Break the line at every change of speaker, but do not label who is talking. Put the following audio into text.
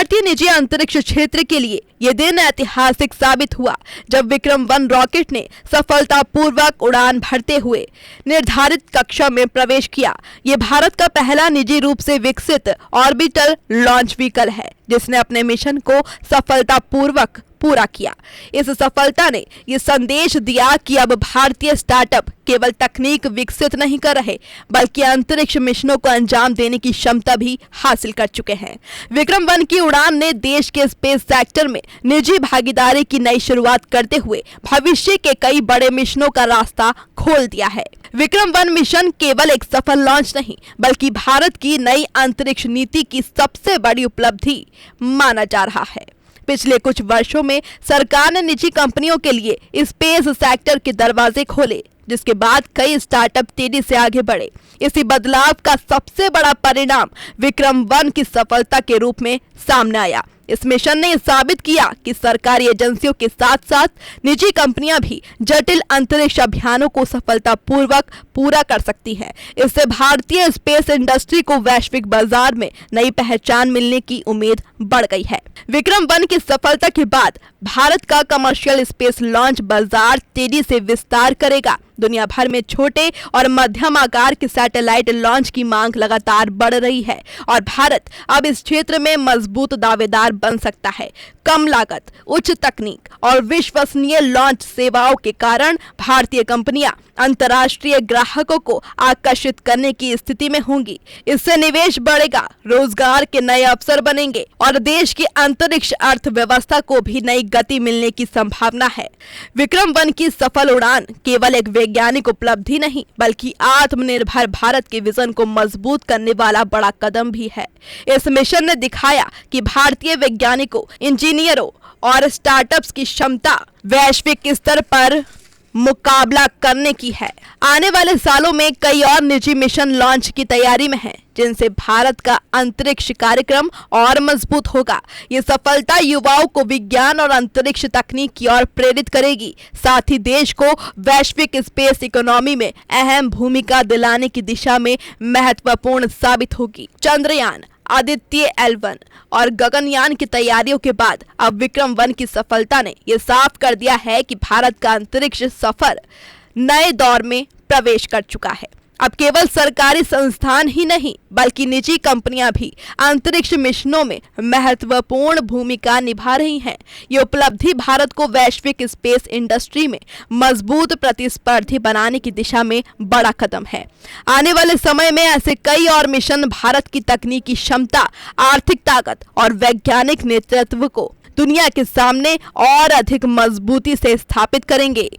भारतीय निजी अंतरिक्ष क्षेत्र के लिए ये दिन ऐतिहासिक साबित हुआ जब विक्रम-1 रॉकेट ने सफलतापूर्वक उड़ान भरते हुए निर्धारित कक्षा में प्रवेश किया। ये भारत का पहला निजी रूप से विकसित ऑर्बिटल लॉन्च व्हीकल है जिसने अपने मिशन को सफलतापूर्वक पूरा किया। इस सफलता ने ये संदेश दिया कि अब भारतीय स्टार्टअप केवल तकनीक विकसित नहीं कर रहे बल्कि अंतरिक्ष मिशनों को अंजाम देने की क्षमता भी हासिल कर चुके हैं। विक्रम-1 की उड़ान ने देश के स्पेस सेक्टर में निजी भागीदारी की नई शुरुआत करते हुए भविष्य के कई बड़े मिशनों का रास्ता खोल दिया है। विक्रम-1 मिशन केवल एक सफल लॉन्च नहीं बल्कि भारत की नई अंतरिक्ष नीति की सबसे बड़ी उपलब्धि माना जा रहा है। पिछले कुछ वर्षों में सरकार ने निजी कंपनियों के लिए स्पेस सेक्टर के दरवाजे खोले जिसके बाद कई स्टार्टअप तेजी से आगे बढ़े। इसी बदलाव का सबसे बड़ा परिणाम विक्रम-1 की सफलता के रूप में सामने आया। इस मिशन ने साबित किया कि सरकारी एजेंसियों के साथ साथ निजी कंपनियां भी जटिल अंतरिक्ष अभियानों को सफलतापूर्वक पूरा कर सकती हैं। इससे भारतीय स्पेस इंडस्ट्री को वैश्विक बाजार में नई पहचान मिलने की उम्मीद बढ़ गई है। विक्रम-1 की सफलता के बाद भारत का कमर्शियल स्पेस लॉन्च बाजार तेजी से विस्तार करेगा। दुनिया भर में छोटे और मध्यम आकार के सैटेलाइट लॉन्च की मांग लगातार बढ़ रही है और भारत अब इस क्षेत्र में मजबूत दावेदार बन सकता है। कम लागत, उच्च तकनीक और विश्वसनीय लॉन्च सेवाओं के कारण भारतीय कंपनियां अंतर्राष्ट्रीय ग्राहकों को आकर्षित करने की स्थिति में होंगी। इससे निवेश बढ़ेगा, रोजगार के नए अवसर बनेंगे और देश की अंतरिक्ष अर्थव्यवस्था को भी नई गति मिलने की संभावना है। विक्रम-1 की सफल उड़ान केवल एक वैज्ञानिक उपलब्धि नहीं बल्कि आत्मनिर्भर भारत के विजन को मजबूत करने वाला बड़ा कदम भी है। इस मिशन ने दिखाया कि भारतीय वैज्ञानिकों, इंजीनियरों और स्टार्टअप्स की क्षमता वैश्विक स्तर पर मुकाबला करने की है। आने वाले सालों में कई और निजी मिशन लॉन्च की तैयारी में हैं, जिनसे भारत का अंतरिक्ष कार्यक्रम और मजबूत होगा। ये सफलता युवाओं को विज्ञान और अंतरिक्ष तकनीक की ओर प्रेरित करेगी, साथ ही देश को वैश्विक स्पेस इकोनॉमी में अहम भूमिका दिलाने की दिशा में महत्वपूर्ण साबित होगी। चंद्रयान, आदित्य L1 और गगनयान की तैयारियों के बाद अब विक्रम-1 की सफलता ने यह साफ कर दिया है कि भारत का अंतरिक्ष सफर नए दौर में प्रवेश कर चुका है। अब केवल सरकारी संस्थान ही नहीं बल्कि निजी कंपनियां भी अंतरिक्ष मिशनों में महत्वपूर्ण भूमिका निभा रही हैं। ये उपलब्धि भारत को वैश्विक स्पेस इंडस्ट्री में मजबूत प्रतिस्पर्धी बनाने की दिशा में बड़ा कदम है। आने वाले समय में ऐसे कई और मिशन भारत की तकनीकी क्षमता, आर्थिक ताकत और वैज्ञानिक नेतृत्व को दुनिया के सामने और अधिक मजबूती से स्थापित करेंगे।